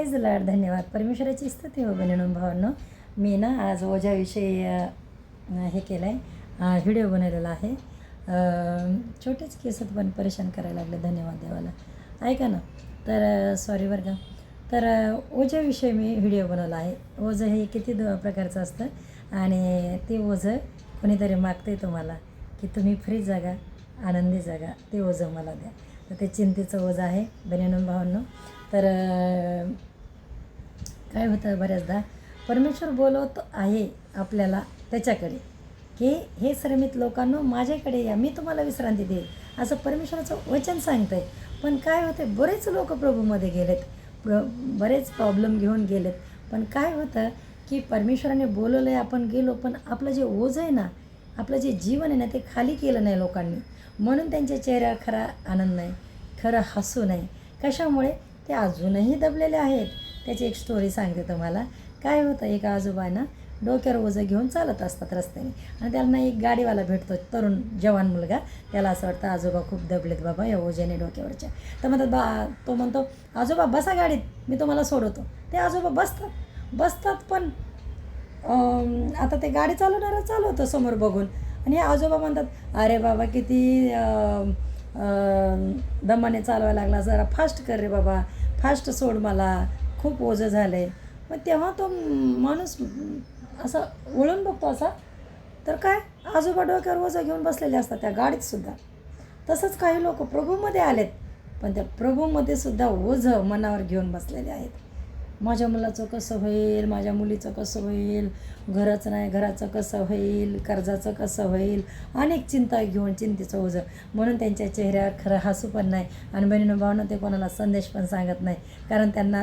Praise Lord. धन्यवाद. परमेश्वराची स्तुती हो बहिणीनो भावांनो. मी ना आज ओझ्याविषयी हे केलं आहे, व्हिडिओ बनवलेला आहे. छोटेच केसात पण परेशान करायला लागले. धन्यवाद देवाला. ऐका ना, तर सॉरी बरं का. तर ओझ्याविषयी मी व्हिडिओ बनवला आहे. ओझं हे किती प्रकारचं असतं आणि ते ओझं कोणीतरी मागते तुम्हाला की तुम्ही फ्री जगा, आनंदी जगा, ते ओझं मला द्या. तर ते चिंतेचं ओझं आहे बहिणीनो भावांनो. तर काय होतं बऱ्याचदा परमेश्वर बोलवत आहे आपल्याला त्याच्याकडे की हे श्रमित लोकांनो माझ्याकडे या, मी तुम्हाला विश्रांती देईल, असं परमेश्वराचं वचन सांगतं आहे. पण काय होतं, बरेच लोक प्रभूमध्ये गेलेत, बरेच प्रॉब्लेम घेऊन गेलेत. पण काय होतं की परमेश्वराने बोलवलं आहे, आपण गेलो, पण आपलं जे ओझं आहे ना, आपलं जे जीवन आहे ना, ते खाली केलं नाही लोकांनी. म्हणून त्यांच्या चेहऱ्यावर खरा आनंद नाही, खरं हसू नाही. कशामुळे? ते अजूनही दबलेले आहेत. त्याची एक स्टोरी सांगते तुम्हाला. काय होतं, एक आजोबा ना डोक्यावर ओझं घेऊन चालत असतात रस्त्याने आणि त्यांना एक गाडीवाला भेटतो, तरुण जवान मुलगा. त्याला असं वाटतं आजोबा खूप दबलेत बाबा या ओझ्याने डोक्यावरच्या. तर म्हणतात तो म्हणतो, आजोबा बसा गाडीत, मी तुम्हाला सोडवतो. ते आजोबा बसतात पण आता ते गाडी चालवणारा चालवतं समोर बघून. आणि हे आजोबा म्हणतात, अरे बाबा किती दमाने चालवायला लागला, जरा फास्ट कर रे बाबा, फास्ट सोड, मला खूप ओझं झालं आहे. मग तेव्हा तो माणूस असा वळून बघतो असा, तर काय आजोबा डोक्यावर ओझं घेऊन बसलेले असतात त्या गाडीतसुद्धा. तसंच काही लोक प्रभूमध्ये आलेत, पण त्या प्रभूमध्ये सुद्धा ओझं मनावर घेऊन बसलेले आहेत. माझ्या मुलाचं कसं होईल, माझ्या मुलीचं कसं होईल, घरच नाही, घराचं कसं होईल, कर्जाचं कसं होईल, अनेक चिंता घेऊन चिंतेचं ओझं. म्हणून त्यांच्या चेहऱ्यावर खरं हसू पण नाही आणि बहिणीनं भावना ते कोणाला संदेश पण सांगत नाही, कारण त्यांना